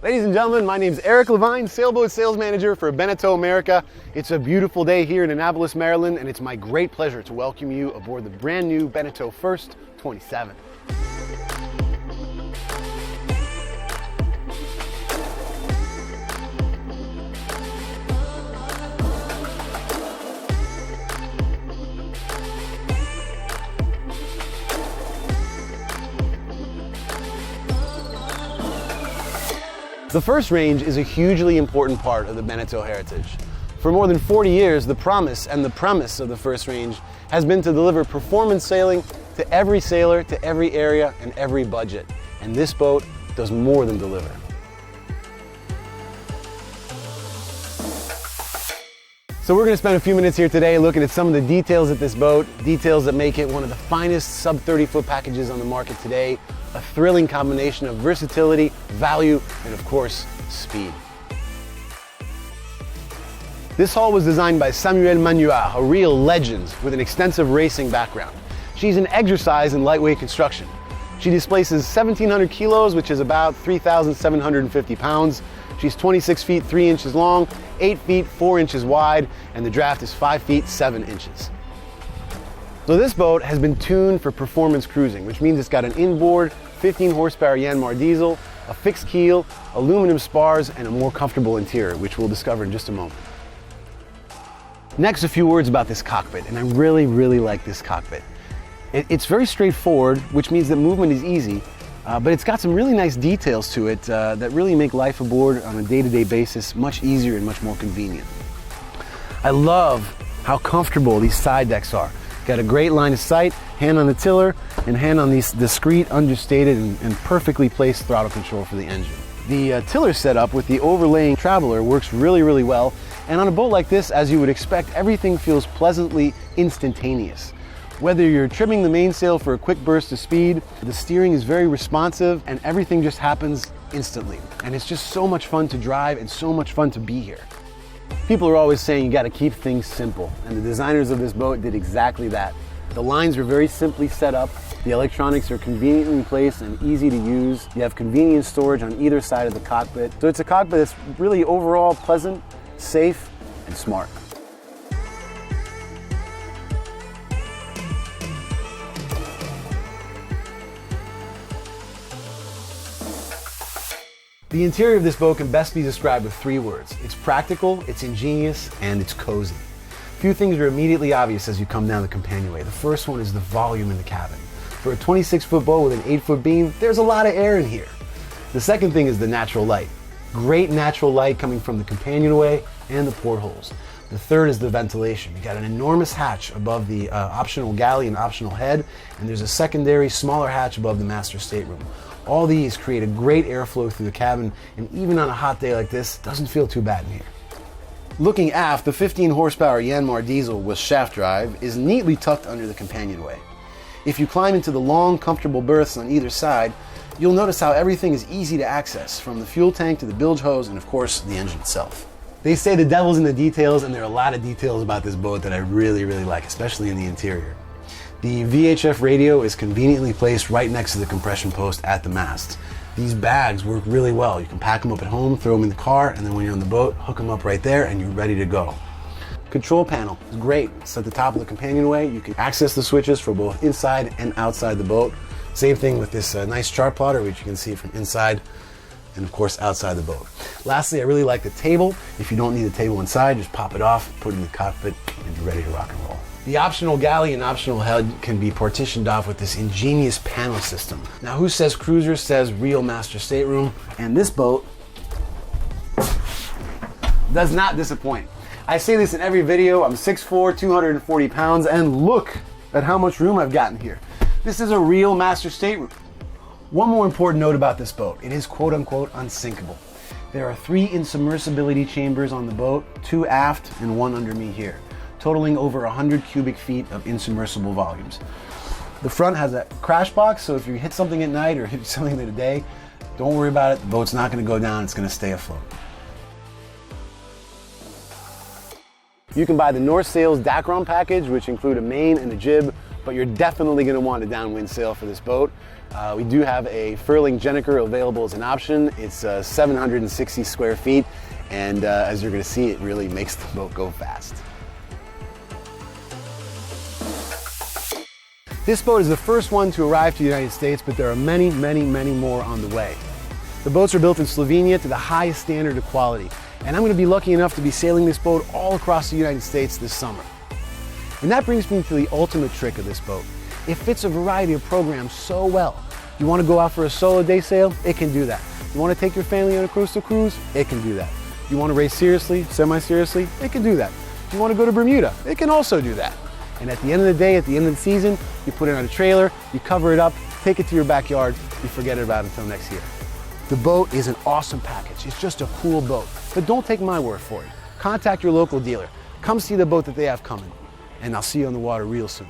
Ladies and gentlemen, my name is Eric Levine, Sailboat Sales Manager for BENETEAU America. It's a beautiful day here in Annapolis, Maryland, and it's my great pleasure to welcome you aboard the brand new BENETEAU First 27. The First range is a hugely important part of the BENETEAU heritage. For more than 40 years, the promise and the premise of the First range has been to deliver performance sailing to every sailor, to every area, and every budget. And this boat does more than deliver. So we're going to spend a few minutes here today looking at some of the details of this boat, details that make it one of the finest sub 30-foot packages on the market today, a thrilling combination of versatility, value, and of course, speed. This hull was designed by Samuel Manuart, a real legend with an extensive racing background. She's an exercise in lightweight construction. She displaces 1,700 kilos, which is about 3,750 pounds. She's 26 feet 3 inches long, 8 feet 4 inches wide, and the draft is 5 feet 7 inches. So this boat has been tuned for performance cruising, which means it's got an inboard 15 horsepower Yanmar diesel, a fixed keel, aluminum spars, and a more comfortable interior, which we'll discover in just a moment. Next, a few words about this cockpit, and I really like this cockpit. It's very straightforward, which means that movement is easy, but it's got some really nice details to it that really make life aboard on a day-to-day basis much easier and much more convenient. I love how comfortable these side decks are. Got a great line of sight, hand on the tiller, and hand on these discreet, understated, and perfectly placed throttle control for the engine. The tiller setup with the overlaying traveler works really well, and on a boat like this, as you would expect, everything feels pleasantly instantaneous. Whether you're trimming the mainsail for a quick burst of speed, the steering is very responsive, and everything just happens instantly. And it's just so much fun to drive and so much fun to be here. People are always saying you got to keep things simple, and the designers of this boat did exactly that. The lines are very simply set up, the electronics are conveniently placed and easy to use. You have convenient storage on either side of the cockpit. So it's a cockpit that's really overall pleasant, safe, and smart. The interior of this boat can best be described with 3 words. It's practical, it's ingenious, and it's cozy. Few things are immediately obvious as you come down the companionway. The first one is the volume in the cabin. For a 26-foot boat with an 8-foot beam, there's a lot of air in here. The second thing is the natural light. Great natural light coming from the companionway and the portholes. The third is the ventilation. You got an enormous hatch above the optional galley and optional head, and there's a secondary smaller hatch above the master stateroom. All these create a great airflow through the cabin, and even on a hot day like this, doesn't feel too bad in here. Looking aft, the 15 horsepower Yanmar diesel with shaft drive is neatly tucked under the companionway. If you climb into the long, comfortable berths on either side, you'll notice how everything is easy to access, from the fuel tank to the bilge hose and of course the engine itself. They say the devil's in the details, and there are a lot of details about this boat that I really like, especially in the interior. The VHF radio is conveniently placed right next to the compression post at the mast. These bags work really well. You can pack them up at home, throw them in the car, and then when you're on the boat, hook them up right there and you're ready to go. Control panel is great. It's at the top of the companionway. You can access the switches for both inside and outside the boat. Same thing with this nice chart plotter, which you can see from inside and of course outside the boat. Lastly, I really like the table. If you don't need the table inside, just pop it off, put it in the cockpit, and you're ready to rock and roll. The optional galley and optional head can be partitioned off with this ingenious panel system. Now, who says cruiser says real master stateroom, and this boat does not disappoint. I say this in every video. I'm 6'4", 240 pounds, and look at how much room I've gotten here. This is a real master stateroom. One more important note about this boat, it is quote-unquote unsinkable. There are 3 insubmersibility chambers on the boat, 2 aft and 1 under me here, totaling over 100 cubic feet of insubmersible volumes. The front has a crash box, so if you hit something at night or hit something in the day, don't worry about it. The boat's not going to go down, it's going to stay afloat. You can buy the North Sails Dacron package, which include a main and a jib, but you're definitely going to want a downwind sail for this boat. We do have a furling Jenniker available as an option. It's 760 square feet, and as you're going to see, it really makes the boat go fast. This boat is the first one to arrive to the United States, but there are many, many, many more on the way. The boats are built in Slovenia to the highest standard of quality, and I'm going to be lucky enough to be sailing this boat all across the United States this summer. And that brings me to the ultimate trick of this boat. It fits a variety of programs so well. You want to go out for a solo day sail? It can do that. You want to take your family on a coastal cruise? It can do that. You want to race seriously, semi-seriously? It can do that. You want to go to Bermuda? It can also do that. And at the end of the day, at the end of the season, you put it on a trailer, you cover it up, take it to your backyard, you forget about it until next year. The boat is an awesome package. It's just a cool boat. But don't take my word for it. Contact your local dealer. Come see the boat that they have coming. And I'll see you on the water real soon.